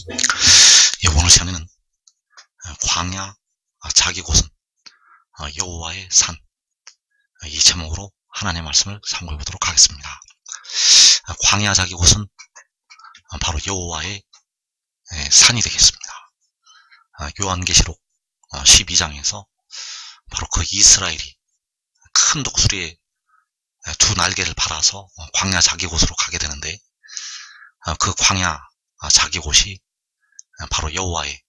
오늘 시간에는 광야 자기 곳은 여호와의 산, 이 제목으로 하나님의 말씀을 참고해 보도록 하겠습니다. 광야 자기 곳은 바로 여호와의 산이 되겠습니다. 요한계시록 12장에서 바로 그 이스라엘이 큰 독수리에 두 날개를 달아서 광야 자기 곳으로 가게 되는데, 그 광야 자기 곳이 바로 여호와의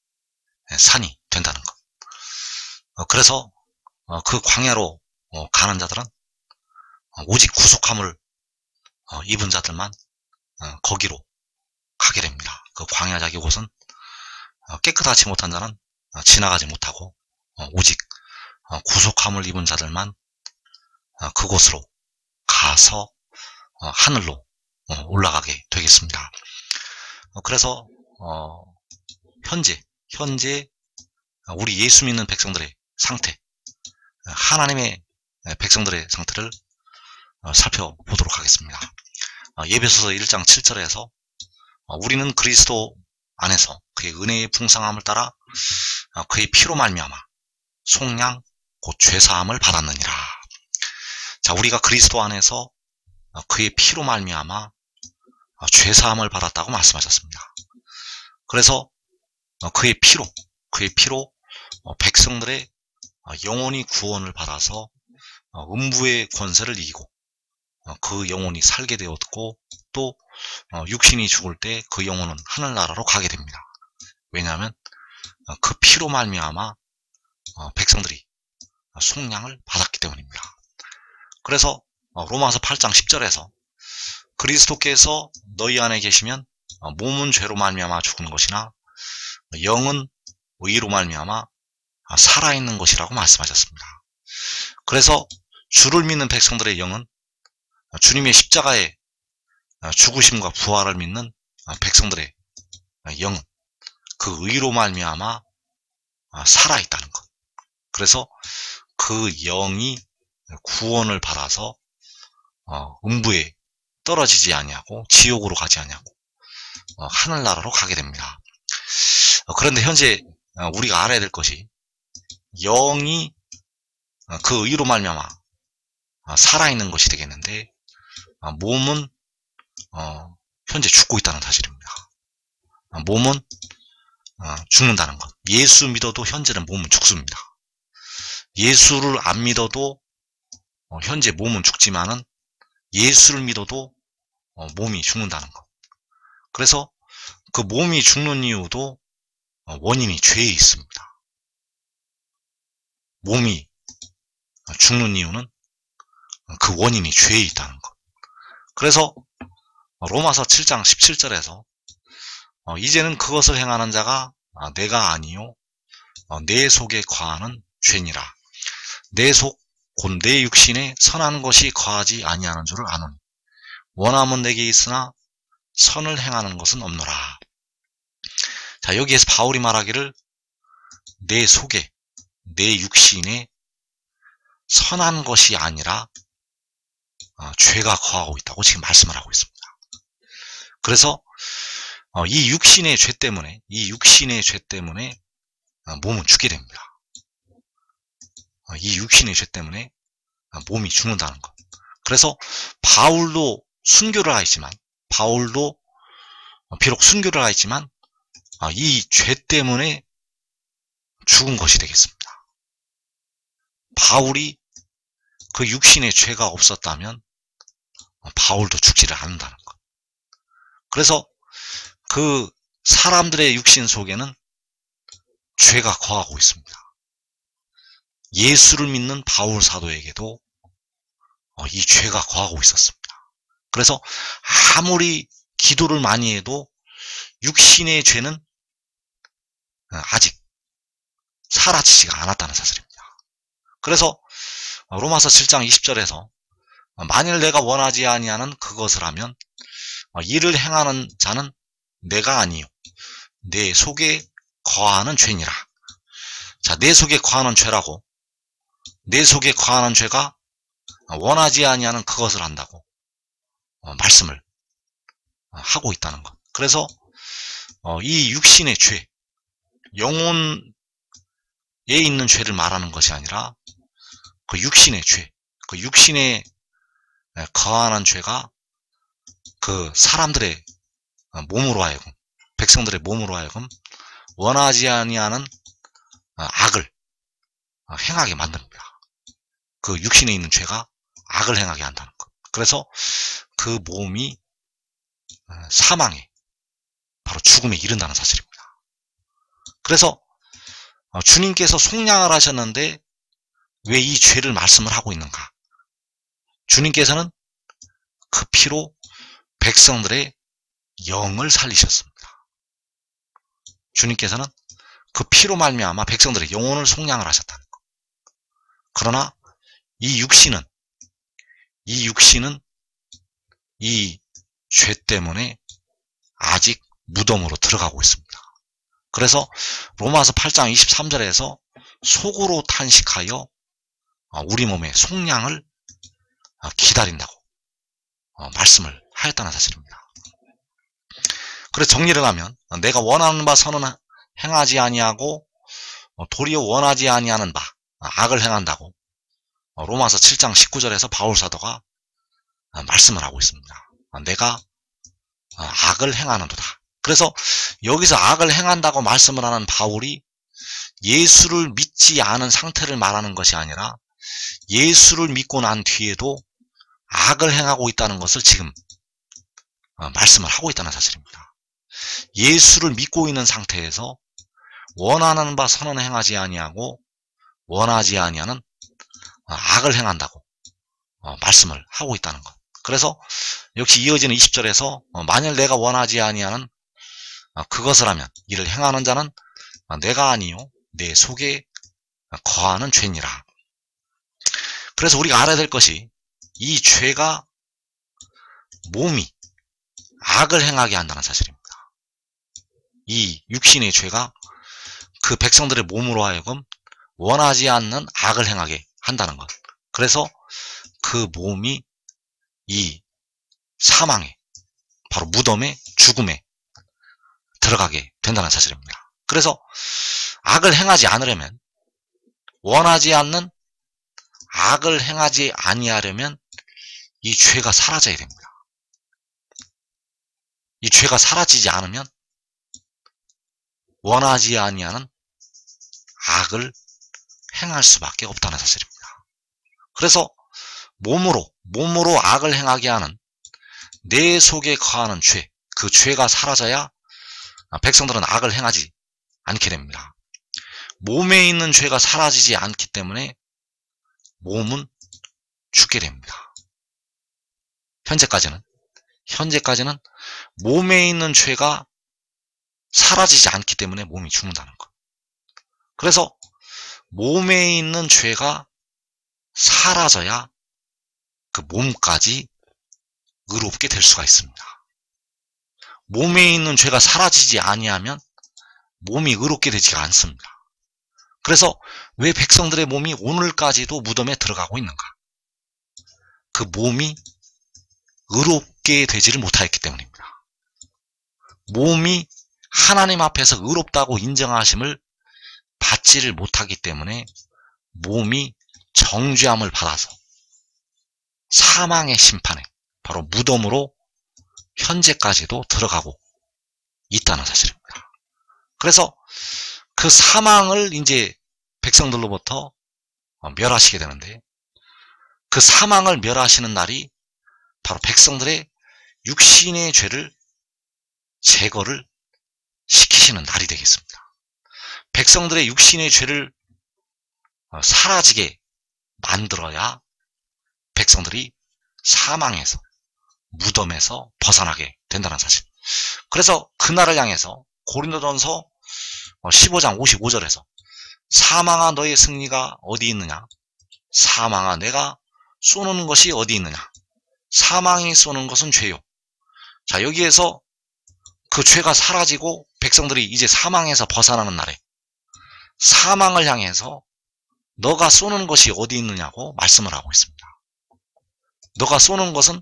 산이 된다는 것. 그래서 그 광야로 가는 자들은 오직 구속함을 입은 자들만 거기로 가게 됩니다. 그 광야 자기 곳은 깨끗하지 못한 자는 지나가지 못하고 오직 구속함을 입은 자들만 그곳으로 가서 하늘로 올라가게 되겠습니다. 그래서 현재 우리 예수 믿는 백성들의 상태, 하나님의 백성들의 상태를 살펴보도록 하겠습니다. 에베소서 1장 7절에서 우리는 그리스도 안에서 그의 은혜의 풍성함을 따라 그의 피로 말미암아 속량 곧 죄사함을 받았느니라. 자, 우리가 그리스도 안에서 그의 피로 말미암아 죄사함을 받았다고 말씀하셨습니다. 그래서 그의 피로 백성들의 영혼이 구원을 받아서 음부의 권세를 이기고 그 영혼이 살게 되었고, 또 육신이 죽을 때 그 영혼은 하늘나라로 가게 됩니다. 왜냐하면 그 피로 말미암아 백성들이 속량을 받았기 때문입니다. 그래서 로마서 8장 10절에서 그리스도께서 너희 안에 계시면 몸은 죄로 말미암아 죽는 것이나 영은 의로 말미암아 살아있는 것이라고 말씀하셨습니다. 그래서 주를 믿는 백성들의 영은 주님의 십자가의 죽으심과 부활을 믿는 백성들의 영은 그 의로 말미암아 살아있다는 것. 그래서 그 영이 구원을 받아서 음부에 떨어지지 아니하고 지옥으로 가지 아니하고 하늘나라로 가게 됩니다. 그런데 현재 우리가 알아야 될 것이, 영이 그 의로 말미암아 살아있는 것이 되겠는데, 몸은 현재 죽고 있다는 사실입니다. 몸은 죽는다는 것. 예수 믿어도 현재는 몸은 죽습니다. 예수를 안 믿어도 현재 몸은 죽지만은 예수를 믿어도 몸이 죽는다는 것. 그래서 그 몸이 죽는 이유도 원인이 죄에 있습니다. 몸이 죽는 이유는 그 원인이 죄에 있다는 것. 그래서 로마서 7장 17절에서 이제는 그것을 행하는 자가 내가 아니요 내 속에 거하는 죄니라. 내 속 곧 내 육신에 선한 것이 거하지 아니하는 줄을 아노니 원함은 내게 있으나 선을 행하는 것은 없노라. 자, 여기에서 바울이 말하기를 내 속에 내 육신에 선한 것이 아니라 죄가 거하고 있다고 지금 말씀을 하고 있습니다. 그래서 이 육신의 죄 때문에 몸은 죽게 됩니다. 이 육신의 죄 때문에 몸이 죽는다는 것. 그래서 바울도 비록 순교를 하였지만 이 죄 때문에 죽은 것이 되겠습니다. 바울이 그 육신의 죄가 없었다면 바울도 죽지를 않는다는 것. 그래서 그 사람들의 육신 속에는 죄가 거하고 있습니다. 예수를 믿는 바울 사도에게도 이 죄가 거하고 있었습니다. 그래서 아무리 기도를 많이 해도 육신의 죄는 아직 사라지지가 않았다는 사실입니다. 그래서 로마서 7장 20절에서 만일 내가 원하지 아니하는 그것을 하면 이를 행하는 자는 내가 아니요 내 속에 거하는 죄니라. 자, 내 속에 거하는 죄라고, 내 속에 거하는 죄가 원하지 아니하는 그것을 한다고 말씀을 하고 있다는 것. 그래서 이 육신의 죄, 영혼에 있는 죄를 말하는 것이 아니라 그 육신의 죄, 그 육신에 거하는 죄가 그 사람들의 몸으로 하여금, 백성들의 몸으로 하여금 원하지 아니하는 악을 행하게 만듭니다. 그 육신에 있는 죄가 악을 행하게 한다는 것. 그래서 그 몸이 사망에, 바로 죽음에 이른다는 사실입니다. 그래서 주님께서 속량을 하셨는데 왜 이 죄를 말씀을 하고 있는가? 주님께서는 그 피로 백성들의 영을 살리셨습니다. 주님께서는 그 피로 말미암아 백성들의 영혼을 속량을 하셨다는 것. 그러나 이 육신은 이 죄 때문에 아직 무덤으로 들어가고 있습니다. 그래서 로마서 8장 23절에서 속으로 탄식하여 우리 몸의 속량을 기다린다고 말씀을 하였다는 사실입니다. 그래서 정리를 하면 내가 원하는 바 선은 행하지 아니하고 도리어 원하지 아니하는 바 악을 행한다고 로마서 7장 19절에서 바울 사도가 말씀을 하고 있습니다. 내가 악을 행하는도다. 그래서 여기서 악을 행한다고 말씀을 하는 바울이 예수를 믿지 않은 상태를 말하는 것이 아니라 예수를 믿고 난 뒤에도 악을 행하고 있다는 것을 지금 말씀을 하고 있다는 사실입니다. 예수를 믿고 있는 상태에서 원하는 바 선은 행하지 아니하고 원하지 아니하는 악을 행한다고 말씀을 하고 있다는 것. 그래서 역시 이어지는 20절에서 만일 내가 원하지 아니하는 그것을 하면 이를 행하는 자는 내가 아니요 내 속에 거하는 죄니라. 그래서 우리가 알아야 될 것이 이 죄가 몸이 악을 행하게 한다는 사실입니다. 이 육신의 죄가 그 백성들의 몸으로 하여금 원하지 않는 악을 행하게 한다는 것. 그래서 그 몸이 이 사망에, 바로 무덤에, 죽음에 들어가게 된다는 사실입니다. 그래서 악을 행하지 않으려면, 원하지 않는 악을 행하지 아니하려면 이 죄가 사라져야 됩니다. 이 죄가 사라지지 않으면 원하지 아니하는 악을 행할 수밖에 없다는 사실입니다. 그래서 몸으로 악을 행하게 하는 내 속에 거하는 죄, 그 죄가 사라져야 백성들은 악을 행하지 않게 됩니다. 몸에 있는 죄가 사라지지 않기 때문에 몸은 죽게 됩니다. 현재까지는 몸에 있는 죄가 사라지지 않기 때문에 몸이 죽는다는 것. 그래서 몸에 있는 죄가 사라져야 그 몸까지 의롭게 될 수가 있습니다. 몸에 있는 죄가 사라지지 아니하면 몸이 의롭게 되지가 않습니다. 그래서 왜 백성들의 몸이 오늘까지도 무덤에 들어가고 있는가? 그 몸이 의롭게 되지를 못하였기 때문입니다. 몸이 하나님 앞에서 의롭다고 인정하심을 받지를 못하기 때문에 몸이 정죄함을 받아서 사망의 심판에, 바로 무덤으로 현재까지도 들어가고 있다는 사실입니다. 그래서 그 사망을 이제 백성들로부터 멸하시게 되는데, 그 사망을 멸하시는 날이 바로 백성들의 육신의 죄를 제거를 시키시는 날이 되겠습니다. 백성들의 육신의 죄를 사라지게 만들어야 백성들이 사망에서, 무덤에서 벗어나게 된다는 사실. 그래서 그날을 향해서 고린도전서 15장 55절에서 사망아 너의 승리가 어디 있느냐? 사망아 내가 쏘는 것이 어디 있느냐? 사망이 쏘는 것은 죄요. 자, 여기에서 그 죄가 사라지고 백성들이 이제 사망에서 벗어나는 날에 사망을 향해서 너가 쏘는 것이 어디 있느냐고 말씀을 하고 있습니다. 너가 쏘는 것은,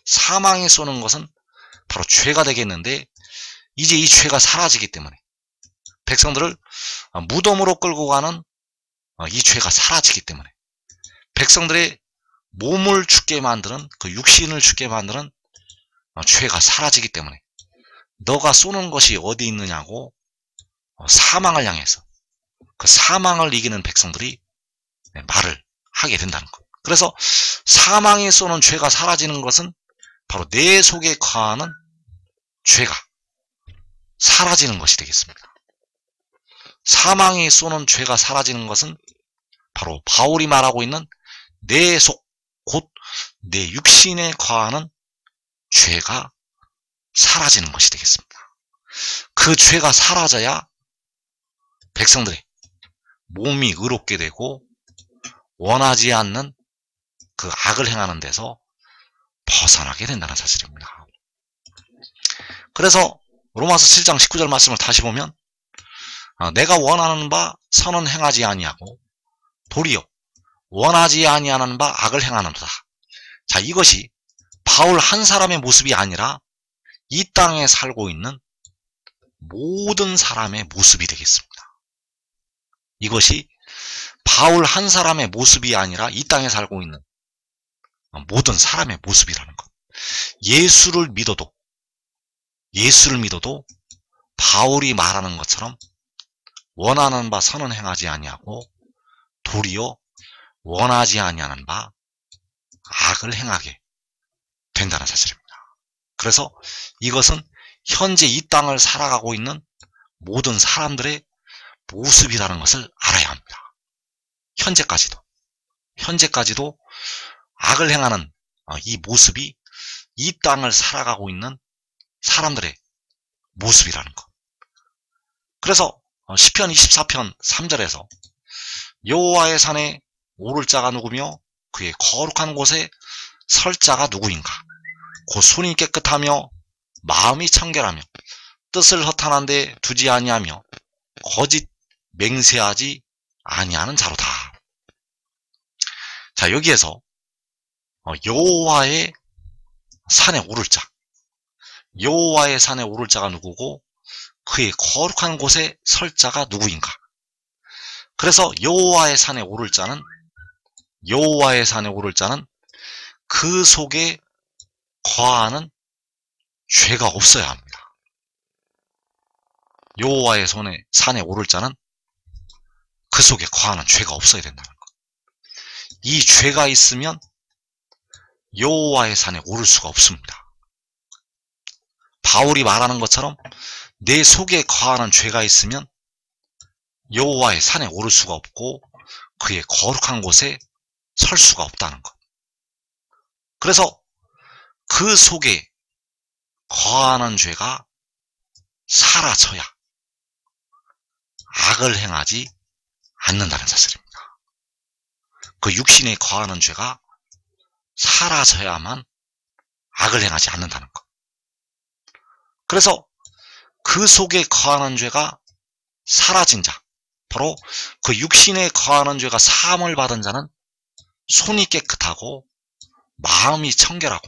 사망이 쏘는 것은 바로 죄가 되겠는데, 이제 이 죄가 사라지기 때문에 백성들을 무덤으로 끌고 가는 이 죄가 사라지기 때문에 백성들의 몸을 죽게 만드는 그 육신을 죽게 만드는 죄가 사라지기 때문에 너가 쏘는 것이 어디 있느냐고 사망을 향해서 그 사망을 이기는 백성들이 말을 하게 된다는 것. 그래서 사망이 쏘는 죄가 사라지는 것은 바로 내 속에 거하는 죄가 사라지는 것이 되겠습니다. 사망이 쏘는 죄가 사라지는 것은 바로 바울이 말하고 있는 내 속, 곧 내 육신에 거하는 죄가 사라지는 것이 되겠습니다. 그 죄가 사라져야 백성들의 몸이 의롭게 되고 원하지 않는 그 악을 행하는 데서 벗어나게 된다는 사실입니다. 그래서 로마서 7장 19절 말씀을 다시 보면 내가 원하는 바 선은 행하지 아니하고 도리어 원하지 아니하는 바 악을 행하는도다. 자, 이것이 바울 한 사람의 모습이 아니라 이 땅에 살고 있는 모든 사람의 모습이 되겠습니다. 이것이 바울 한 사람의 모습이 아니라 이 땅에 살고 있는 모든 사람의 모습이라는 것. 예수를 믿어도 바울이 말하는 것처럼 원하는 바 선은 행하지 아니하고 도리어 원하지 아니하는 바 악을 행하게 된다는 사실입니다. 그래서 이것은 현재 이 땅을 살아가고 있는 모든 사람들의 모습이라는 것을 알아야 합니다. 현재까지도 악을 행하는 이 모습이 이 땅을 살아가고 있는 사람들의 모습이라는 것. 그래서 시편 24편 3절에서 여호와의 산에 오를 자가 누구며 그의 거룩한 곳에 설 자가 누구인가? 곧 손이 깨끗하며 마음이 청결하며 뜻을 허탄한 데 두지 아니하며 거짓 맹세하지 아니하는 자로다. 자, 여기에서 여호와의 산에 오를 자, 여호와의 산에 오를 자가 누구고 그의 거룩한 곳에 설 자가 누구인가? 그래서 여호와의 산에 오를 자는 그 속에 거하는 죄가 없어야 합니다. 여호와의 산에 오를 자는 그 속에 거하는 죄가 없어야 된다는 것. 이 죄가 있으면 여호와의 산에 오를 수가 없습니다. 바울이 말하는 것처럼 내 속에 거하는 죄가 있으면 여호와의 산에 오를 수가 없고 그의 거룩한 곳에 설 수가 없다는 것. 그래서 그 속에 거하는 죄가 사라져야 악을 행하지 않는다는 사실입니다. 그 육신에 거하는 죄가 사라져야만 악을 행하지 않는다는 것. 그래서 그 속에 거하는 죄가 사라진 자, 바로 그 육신에 거하는 죄가 사함을 받은 자는 손이 깨끗하고 마음이 청결하고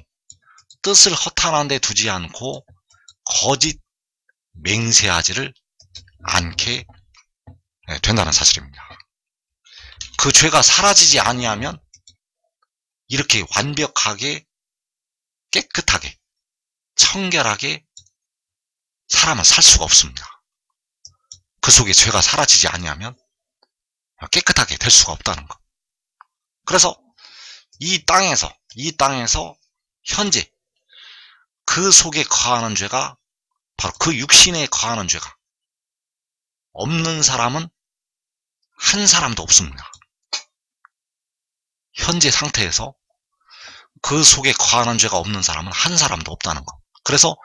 뜻을 허탄한 데 두지 않고 거짓 맹세하지를 않게 된다는 사실입니다. 그 죄가 사라지지 아니하면 이렇게 완벽하게 깨끗하게 청결하게 사람은 살 수가 없습니다. 그 속에 죄가 사라지지 아니하면 깨끗하게 될 수가 없다는 것. 그래서 이 땅에서 현재 그 속에 거하는 죄가 바로 그 육신에 거하는 죄가 없는 사람은 한 사람도 없습니다. 현재 상태에서 그 속에 거하는 죄가 없는 사람은 한 사람도 없다는 것. 그래서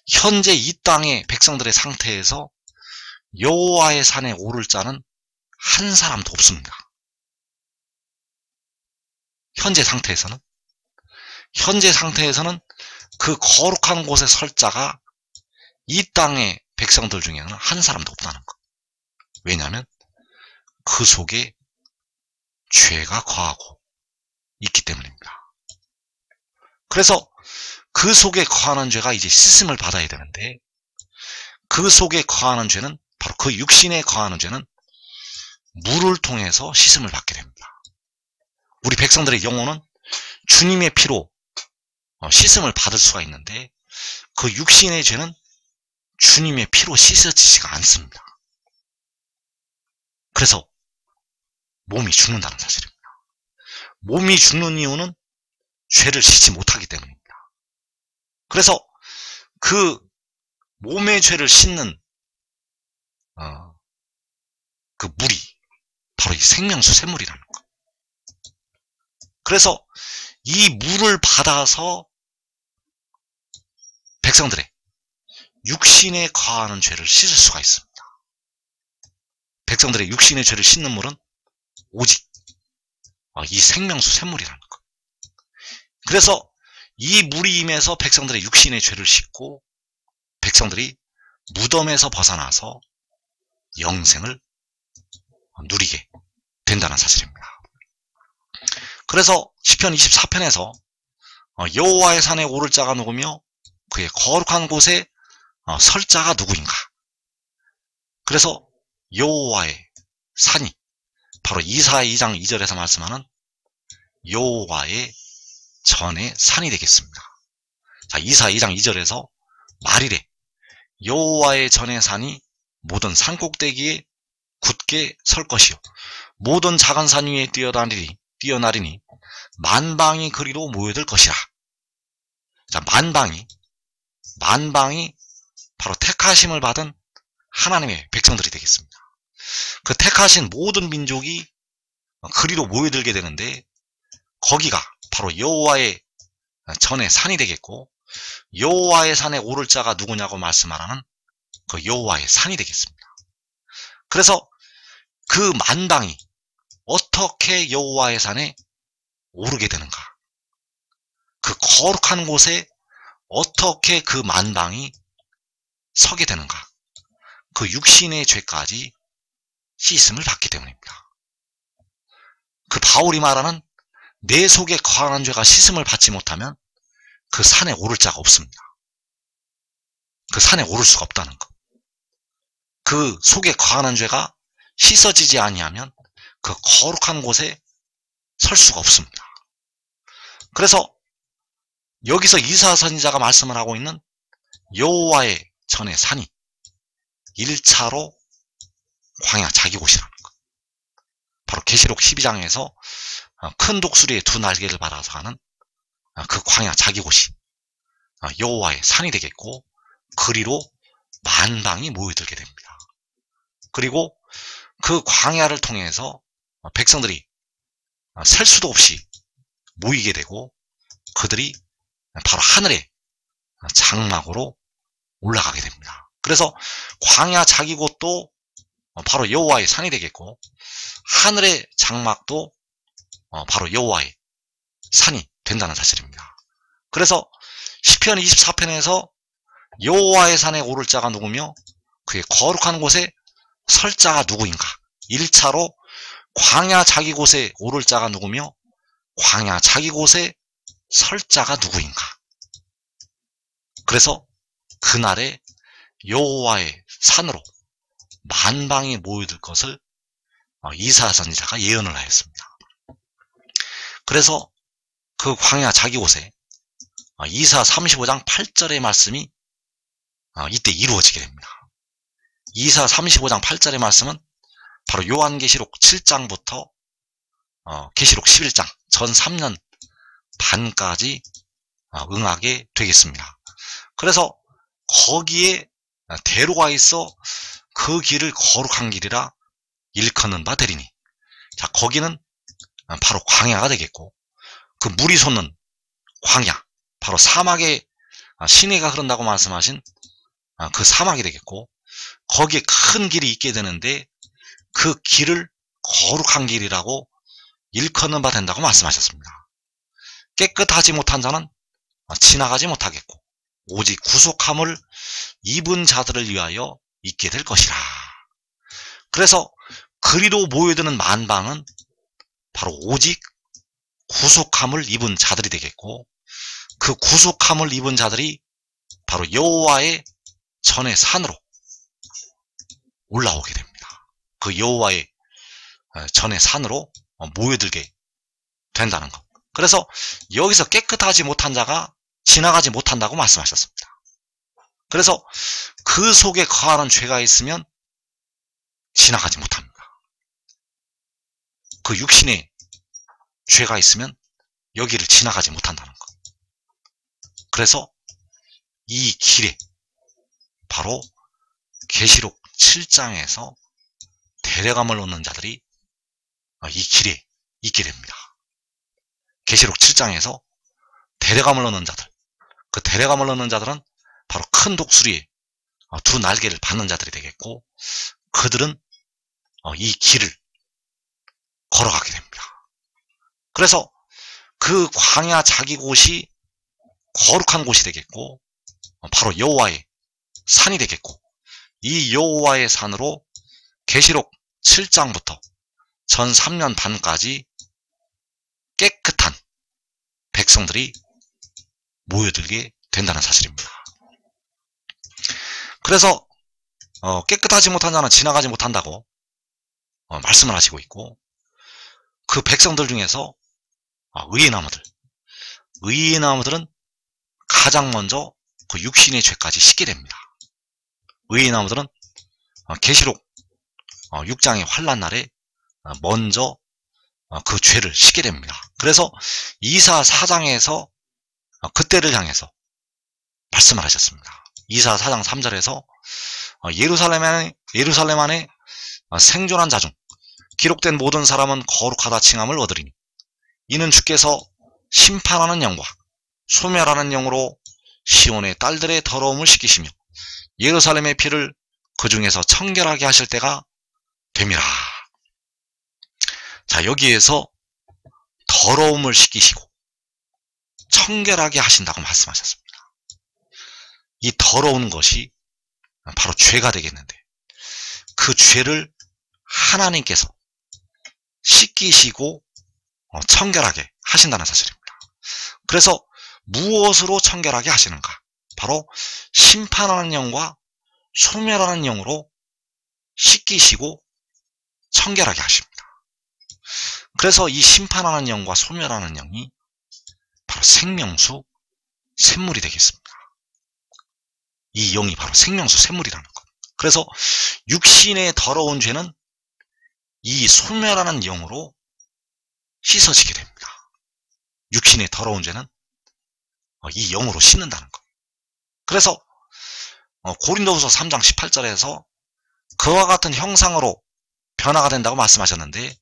현재 이 땅의 백성들의 상태에서 여호와의 산에 오를 자는 한 사람도 없습니다. 현재 상태에서는 그 거룩한 곳에 설 자가 이 땅의 백성들 중에는 한 사람도 없다는 것. 왜냐하면 그 속에 죄가 거하고 있기 때문입니다. 그래서 그 속에 거하는 죄가 이제 씻음을 받아야 되는데 그 속에 거하는 죄는, 바로 그 육신에 거하는 죄는 물을 통해서 씻음을 받게 됩니다. 우리 백성들의 영혼은 주님의 피로 씻음을 받을 수가 있는데, 그 육신의 죄는 주님의 피로 씻어지지가 않습니다. 그래서 몸이 죽는다는 사실입니다. 몸이 죽는 이유는 죄를 씻지 못하기 때문입니다. 그래서 그 몸의 죄를 씻는 그 물이 바로 이 생명수 샘물이라는 것. 그래서 이 물을 받아서 백성들의 육신에 거하는 죄를 씻을 수가 있습니다. 백성들의 육신의 죄를 씻는 물은 오직 이 생명수 샘물이라는 것. 그래서 이 물이 임해서 백성들의 육신의 죄를 씻고 백성들이 무덤에서 벗어나서 영생을 누리게 된다는 사실입니다. 그래서 시편 24편에서 여호와의 산에 오를 자가 누구며 그의 거룩한 곳에 설 자가 누구인가. 그래서 여호와의 산이 바로 이사야 2장 2절에서 말씀하는 여호와의 전의 산이 되겠습니다. 자, 이사야 2장 2절에서 말이래 여호와의 전의 산이 모든 산 꼭대기에 굳게 설 것이요 모든 작은 산 위에 뛰어나리니 만방이 그리로 모여들 것이라. 자, 만방이 바로 택하심을 받은 하나님의 백성들이 되겠습니다. 그 택하신 모든 민족이 그리로 모여들게 되는데, 거기가 바로 여호와의 전의 산이 되겠고, 여호와의 산에 오를 자가 누구냐고 말씀하라는 그 여호와의 산이 되겠습니다. 그래서 그 만방이 어떻게 여호와의 산에 오르게 되는가, 그 거룩한 곳에 어떻게 그 만방이 서게 되는가, 그 육신의 죄까지 씻음을 받기 때문입니다. 그 바울이 말하는 내 속에 거하는 죄가 씻음을 받지 못하면 그 산에 오를 자가 없습니다. 그 산에 오를 수가 없다는 것. 그 속에 거하는 죄가 씻어지지 아니하면 그 거룩한 곳에 설 수가 없습니다. 그래서 여기서 이사야 선지자가 말씀을 하고 있는 여호와의 전의 산이 1차로 광야 자기 곳이라는 것. 바로 계시록 12장에서 큰 독수리의 두 날개를 받아서 가는 그 광야 자기 곳이 여호와의 산이 되겠고, 그리로 만방이 모여들게 됩니다. 그리고 그 광야를 통해서 백성들이 셀 수도 없이 모이게 되고, 그들이 바로 하늘의 장막으로 올라가게 됩니다. 그래서 광야 자기 곳도 바로 여호와의 산이 되겠고, 하늘의 장막도 바로 여호와의 산이 된다는 사실입니다. 그래서 시편 24편에서 여호와의 산에 오를 자가 누구며 그의 거룩한 곳에 설 자가 누구인가, 1차로 광야 자기 곳에 오를 자가 누구며 광야 자기 곳에 설 자가 누구인가. 그래서 그날에 여호와의 산으로 만방이 모여들 것을 이사야 선지자가 예언을 하였습니다. 그래서 그 광야 자기 곳에 이사야 35장 8절의 말씀이 이때 이루어지게 됩니다. 이사야 35장 8절의 말씀은 바로 요한계시록 7장부터 계시록 11장 전 3년 반까지 응하게 되겠습니다. 그래서 거기에 대로가 있어 그 길을 거룩한 길이라 일컫는 바 되리니, 자, 거기는 바로 광야가 되겠고, 그 물이 솟는 광야, 바로 사막에 시내가 흐른다고 말씀하신 그 사막이 되겠고, 거기에 큰 길이 있게 되는데 그 길을 거룩한 길이라고 일컫는 바 된다고 말씀하셨습니다. 깨끗하지 못한 자는 지나가지 못하겠고, 오직 구속함을 입은 자들을 위하여 있게 될 것이라. 그래서 그리로 모여드는 만방은 바로 오직 구속함을 입은 자들이 되겠고, 그 구속함을 입은 자들이 바로 여호와의 전의 산으로 올라오게 됩니다. 그 여호와의 전의 산으로 모여들게 된다는 것. 그래서 여기서 깨끗하지 못한 자가 지나가지 못한다고 말씀하셨습니다. 그래서 그 속에 거하는 죄가 있으면 지나가지 못합니다. 그 육신에 죄가 있으면 여기를 지나가지 못한다는 것. 그래서 이 길에 바로 계시록 7장에서 데려감을 얻는 자들이 이 길에 있게 됩니다. 계시록 7장에서 데려감을 얻는 자들, 그 데려감을 얻는 자들은 바로 큰 독수리의 두 날개를 받는 자들이 되겠고, 그들은 이 길을 걸어가게 됩니다. 그래서 그 광야 자기 곳이 거룩한 곳이 되겠고, 바로 여호와의 산이 되겠고, 이 여호와의 산으로 계시록 7장부터 전 3년 반까지 깨끗한 백성들이 모여들게 된다는 사실입니다. 그래서 깨끗하지 못한 자는 지나가지 못한다고 말씀을 하시고 있고, 그 백성들 중에서 의의 나무들은 가장 먼저 그 육신의 죄까지 씻게 됩니다. 의의 나무들은 계시록 6장의 환란 날에 먼저 그 죄를 씻게 됩니다. 그래서 이사 4장에서 그때를 향해서 말씀을 하셨습니다. 이사 4장 3절에서 예루살렘 안에 생존한 자 중 기록된 모든 사람은 거룩하다 칭함을 얻으리니 이는 주께서 심판하는 영과 소멸하는 영으로 시온의 딸들의 더러움을 씻기시며 예루살렘의 피를 그 중에서 청결하게 하실 때가 됨이라. 자, 여기에서 더러움을 씻기시고 청결하게 하신다고 말씀하셨습니다. 이 더러운 것이 바로 죄가 되겠는데, 그 죄를 하나님께서 씻기시고 청결하게 하신다는 사실입니다. 그래서 무엇으로 청결하게 하시는가? 바로 심판하는 영과 소멸하는 영으로 씻기시고 청결하게 하십니다. 그래서 이 심판하는 영과 소멸하는 영이 바로 생명수 샘물이 되겠습니다. 이 영이 바로 생명수 샘물이라는 것. 그래서 육신의 더러운 죄는 이 소멸하는 영으로 씻어지게 됩니다. 육신의 더러운 죄는 이 영으로 씻는다는 것. 그래서 고린도후서 3장 18절에서 그와 같은 형상으로 변화가 된다고 말씀하셨는데,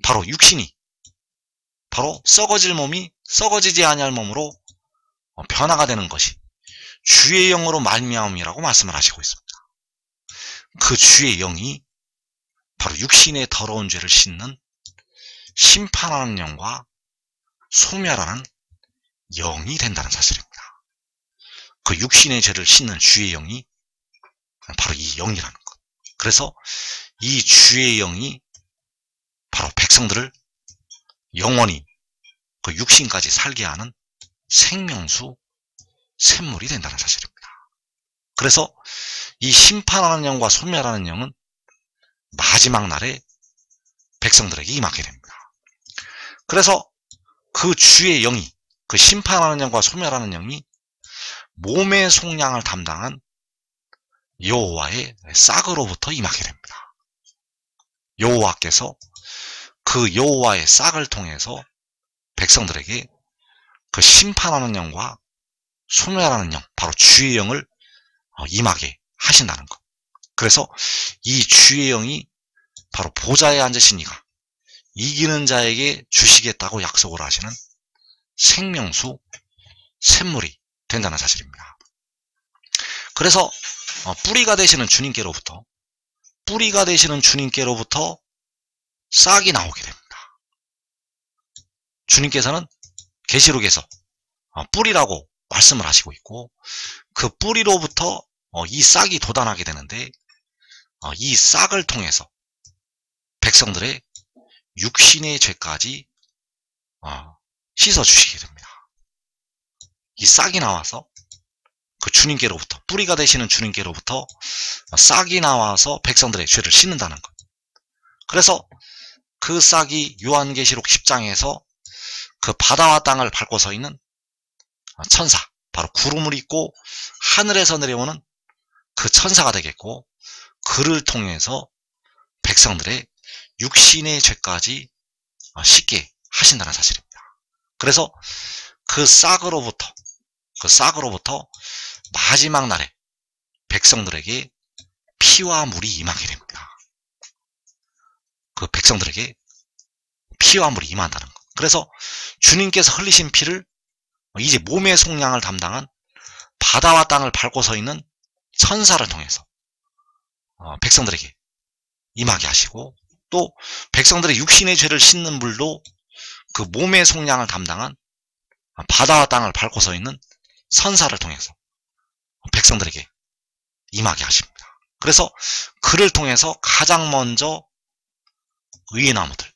바로 육신이 바로 썩어질 몸이 썩어지지 아니할 몸으로 변화가 되는 것이 주의 영으로 말미암음이라고 말씀을 하시고 있습니다. 그 주의 영이 바로 육신의 더러운 죄를 씻는 심판하는 영과 소멸하는 영이 된다는 사실입니다. 그 육신의 죄를 씻는 주의 영이 바로 이 영이라는 것. 그래서 이 주의 영이 바로 백성들을 영원히 그 육신까지 살게 하는 생명수 샘물이 된다는 사실입니다. 그래서 이 심판하는 영과 소멸하는 영은 마지막 날에 백성들에게 임하게 됩니다. 그래서 그 주의 영이, 그 심판하는 영과 소멸하는 영이 몸의 속량을 담당한 여호와의 싹으로부터 임하게 됩니다. 여호와께서 그 여호와의 싹을 통해서 백성들에게 그 심판하는 영과 소멸하는 영, 바로 주의 영을 임하게 하신다는 것. 그래서 이 주의 영이 바로 보좌에 앉으신 이가 이기는 자에게 주시겠다고 약속을 하시는 생명수 샘물이 된다는 사실입니다. 그래서 뿌리가 되시는 주님께로부터 싹이 나오게 됩니다. 주님께서는 계시록에서 뿌리라고 말씀을 하시고 있고, 그 뿌리로부터 이 싹이 돋아나게 되는데, 이 싹을 통해서 백성들의 육신의 죄까지 씻어주시게 됩니다. 이 싹이 나와서 그 주님께로부터, 뿌리가 되시는 주님께로부터 싹이 나와서 백성들의 죄를 씻는다는 것. 그래서 그 싹이 요한계시록 10장에서 그 바다와 땅을 밟고 서 있는 천사, 바로 구름을 입고 하늘에서 내려오는 그 천사가 되겠고, 그를 통해서 백성들의 육신의 죄까지 씻게 하신다는 사실입니다. 그래서 그 싹으로부터 마지막 날에 백성들에게 피와 물이 임하게 됩니다. 그 백성들에게 피와 물이 임한다는 것. 그래서 주님께서 흘리신 피를 이제 몸의 속량을 담당한 바다와 땅을 밟고 서 있는 천사를 통해서 백성들에게 임하게 하시고, 또 백성들의 육신의 죄를 씻는 물도 그 몸의 속량을 담당한 바다와 땅을 밟고 서 있는 천사를 통해서 백성들에게 임하게 하십니다. 그래서 그를 통해서 가장 먼저 의의 나무들,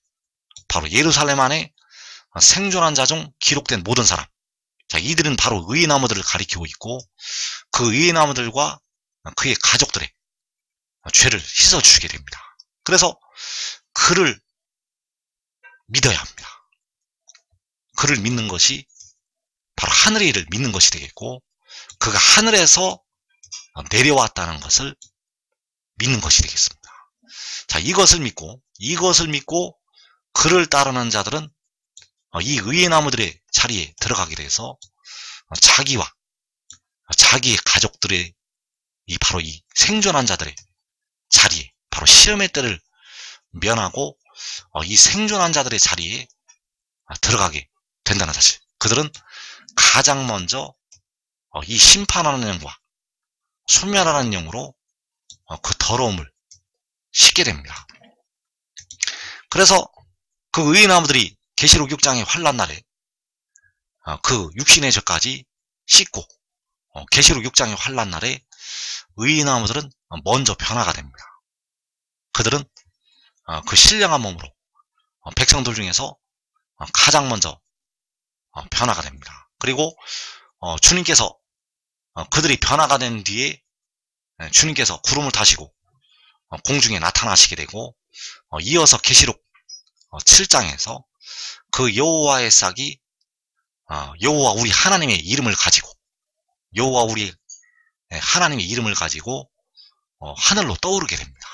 바로 예루살렘 안에 생존한 자 중 기록된 모든 사람, 자, 이들은 바로 의의 나무들을 가리키고 있고, 그 의의 나무들과 그의 가족들의 죄를 씻어주시게 됩니다. 그래서 그를 믿어야 합니다. 그를 믿는 것이 바로 하늘의 일을 믿는 것이 되겠고, 그가 하늘에서 내려왔다는 것을 믿는 것이 되겠습니다. 자, 이것을 믿고 그를 따르는 자들은 이 의의 나무들의 자리에 들어가게 돼서 자기와 자기의 가족들의 바로 이 생존한 자들의 자리에, 바로 시험의 때를 면하고 이 생존한 자들의 자리에 들어가게 된다는 사실. 그들은 가장 먼저 이 심판하는 영과 소멸하는 영으로 그 더러움을 씻게 됩니다. 그래서 그 의의 나무들이 계시록 6장의 환란 날에 그 육신의 죄까지 씻고, 계시록 6장의 환란 날에 의의 나무들은 먼저 변화가 됩니다. 그들은 그 신령한 몸으로 백성들 중에서 가장 먼저 변화가 됩니다. 그리고 주님께서 그들이 변화가 된 뒤에 주님께서 구름을 타시고 공중에 나타나시게 되고, 이어서 계시록 7장에서 그 여호와의 싹이 여호와 우리 하나님의 이름을 가지고, 여호와 우리 하나님의 이름을 가지고 하늘로 떠오르게 됩니다.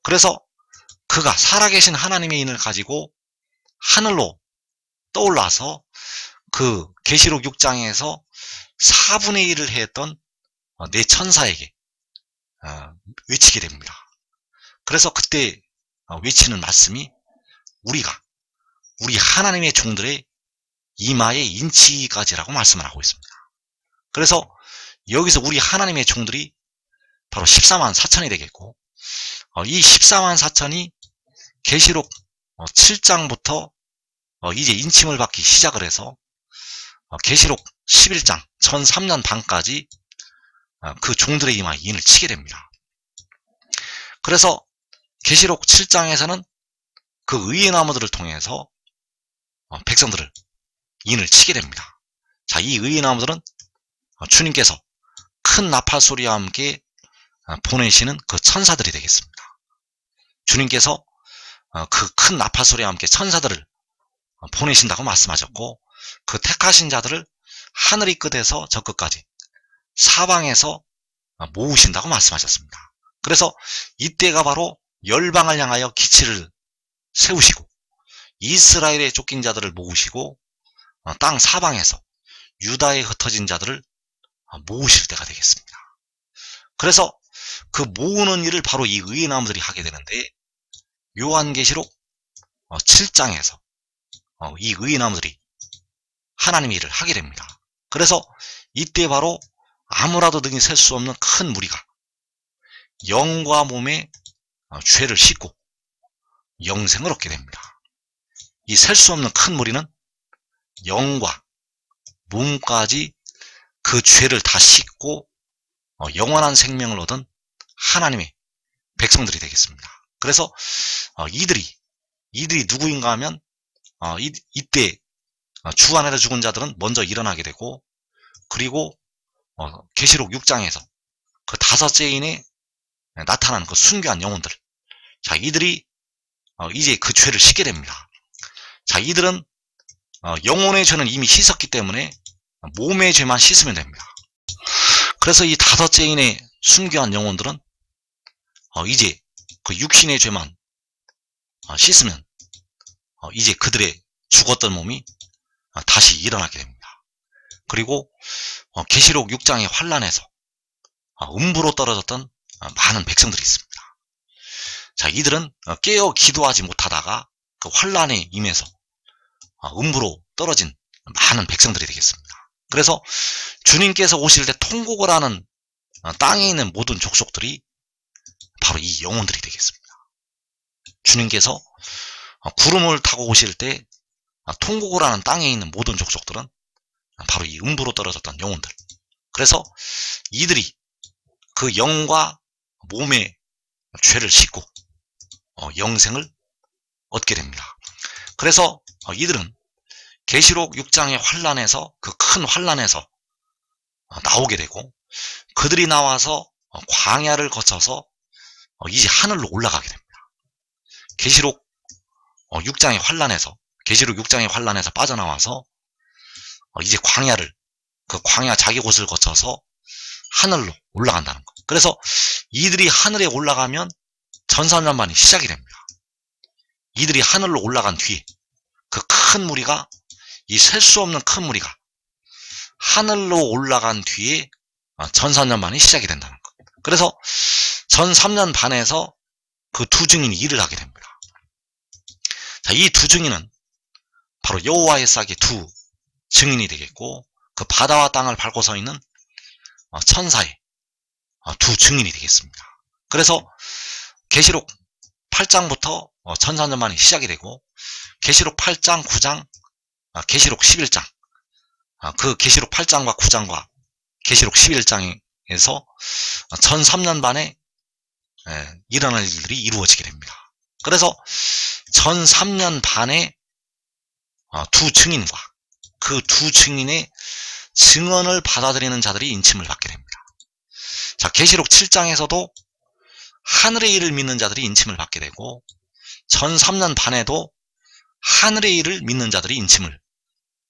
그래서 그가 살아계신 하나님의 이름을 가지고 하늘로 떠올라서 그 계시록 6장에서 4분의 1을 했던 네 천사에게 외치게 됩니다. 그래서 그때 외치는 말씀이 우리 하나님의 종들의 이마에 인치기까지라고 말씀을 하고 있습니다. 그래서 여기서 우리 하나님의 종들이 바로 14만 4천이 되겠고, 이 14만 4천이 계시록 7장부터 이제 인침을 받기 시작을 해서 계시록 11장 전 3년 반까지 그 종들의 이마에 인을 치게 됩니다. 그래서 계시록 7장에서는 그 의의 나무들을 통해서 백성들을 인을 치게 됩니다. 자, 이 의의 나무들은 주님께서 큰 나팔 소리와 함께 보내시는 그 천사들이 되겠습니다. 주님께서 그 큰 나팔 소리와 함께 천사들을 보내신다고 말씀하셨고, 그 택하신 자들을 하늘이 끝에서 저 끝까지 사방에서 모으신다고 말씀하셨습니다. 그래서 이때가 바로 열방을 향하여 기치를 세우시고 이스라엘에 쫓긴 자들을 모으시고 땅 사방에서 유다에 흩어진 자들을 모으실 때가 되겠습니다. 그래서 그 모으는 일을 바로 이 의의 나무들이 하게 되는데, 요한계시록 7장에서 이 의의 나무들이 하나님의 일을 하게 됩니다. 그래서 이때 바로 아무라도 등이 셀 수 없는 큰 무리가 영과 몸의 죄를 씻고 영생을 얻게 됩니다. 이 셀 수 없는 큰 무리는 영과 몸까지 그 죄를 다 씻고 영원한 생명을 얻은 하나님의 백성들이 되겠습니다. 그래서 이들이 누구인가 하면 이때 주 안에서 죽은 자들은 먼저 일어나게 되고, 그리고 계시록 6장에서 그 5죄인에 나타나는 그 순교한 영혼들. 자, 이들이 이제 그 죄를 씻게 됩니다. 자, 이들은 영혼의 죄는 이미 씻었기 때문에 몸의 죄만 씻으면 됩니다. 그래서 이 5죄인의 순교한 영혼들은 이제 그 육신의 죄만 씻으면 이제 그들의 죽었던 몸이 다시 일어나게 됩니다. 그리고 계시록 6장의 환란에서 음부로 떨어졌던 많은 백성들이 있습니다. 자, 이들은 깨어 기도하지 못하다가 그 환란에 임해서 음부로 떨어진 많은 백성들이 되겠습니다. 그래서 주님께서 오실 때 통곡을 하는 땅에 있는 모든 족속들이 바로 이 영혼들이 되겠습니다. 주님께서 구름을 타고 오실 때 통곡을 하는 땅에 있는 모든 족속들은 바로 이 음부로 떨어졌던 영혼들. 그래서 이들이 그 영과 몸의 죄를 씻고 영생을 얻게 됩니다. 그래서 이들은 계시록 6장의 환란에서 그 큰 환란에서 나오게 되고 그들이 나와서 광야를 거쳐서 이제 하늘로 올라가게 됩니다. 계시록 6장의 환란에서 빠져나와서 이제 그 광야 자기 곳을 거쳐서 하늘로 올라간다는 것. 그래서 이들이 하늘에 올라가면 전산전반이 시작이 됩니다. 이들이 하늘로 올라간 뒤에 그 큰 무리가, 이 셀 수 없는 큰 무리가 하늘로 올라간 뒤에 전산전반이 시작이 된다는 것. 그래서 전 3년 반에서 그 두 증인이 일을 하게 됩니다. 자, 이 두 증인은 바로 여호와의 싹의 두 증인이 되겠고 그 바다와 땅을 밟고 서 있는 천사의 두 증인이 되겠습니다. 그래서 계시록 8장부터 전산전반이 시작이 되고 계시록 8장, 9장, 계시록 11장, 그 계시록 8장과 9장과 계시록 11장에서 전 3년 반에 일어날 일들이 이루어지게 됩니다. 그래서 전 3년 반에 두 증인과 그 두 증인의 증언을 받아들이는 자들이 인침을 받게 됩니다. 자, 계시록 7장에서도 하늘의 일을 믿는 자들이 인침을 받게 되고 전 3년 반에도 하늘의 일을 믿는 자들이 인침을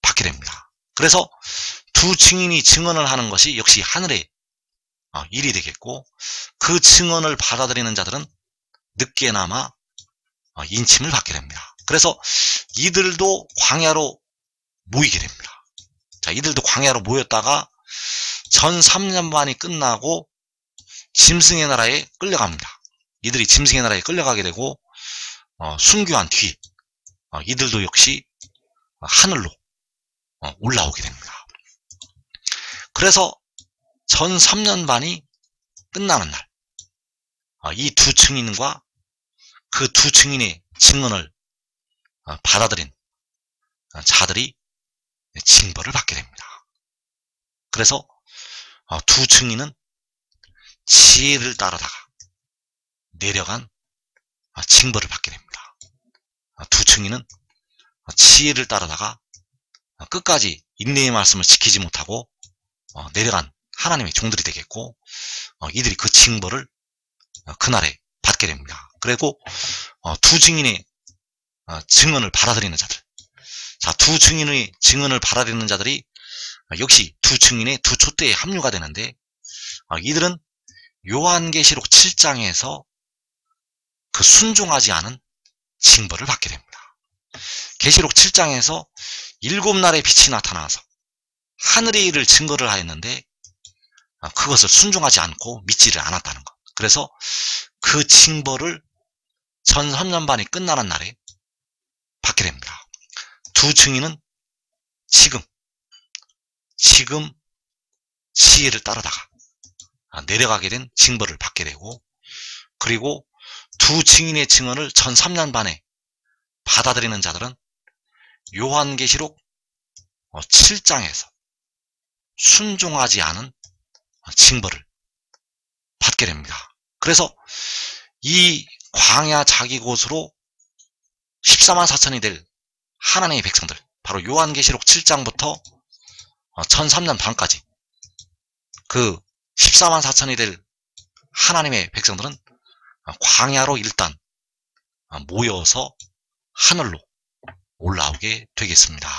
받게 됩니다. 그래서 두 증인이 증언을 하는 것이 역시 하늘의 일이 되겠고 그 증언을 받아들이는 자들은 늦게나마 인침을 받게 됩니다. 그래서 이들도 광야로 모이게 됩니다. 자, 이들도 광야로 모였다가 전 3년 반이 끝나고 짐승의 나라에 끌려갑니다. 이들이 짐승의 나라에 끌려가게 되고 순교한 뒤 이들도 역시 하늘로 올라오게 됩니다. 그래서 전 3년 반이 끝나는 날 이 두 증인과 그 두 증인의 증언을 받아들인 자들이 징벌을 받게 됩니다. 그래서 두 증인은 지혜를 따르다가 내려간 징벌을 받게 됩니다. 두 증인은 지혜를 따르다가 끝까지 인내의 말씀을 지키지 못하고 내려간 하나님의 종들이 되겠고 이들이 그 징벌을 그날에 받게 됩니다. 그리고 두 증인의 증언을 받아들이는 자들, 자, 두 증인의 증언을 받아들이는 자들이 역시 두 증인의 두 촛대에 합류가 되는데 이들은 요한계시록 7장에서 그 순종하지 않은 징벌을 받게 됩니다. 계시록 7장에서 7날의 빛이 나타나서 하늘의 일을 증거를 하였는데 그것을 순종하지 않고 믿지를 않았다는 것. 그래서 그 징벌을 전 3년 반이 끝나는 날에 받게 됩니다. 두 증인은 지금 지혜를 따르다가 내려가게 된 징벌을 받게 되고 그리고 두 증인의 증언을 전 3년 반에 받아들이는 자들은 요한계시록 7장에서 순종하지 않은 징벌을 받게 됩니다. 그래서 이 광야 자기 곳으로 14만 4천이 될 하나님의 백성들, 바로 요한계시록 7장부터 전 3년 반까지 그 14만 4천이 될 하나님의 백성들은 광야로 일단 모여서 하늘로 올라오게 되겠습니다.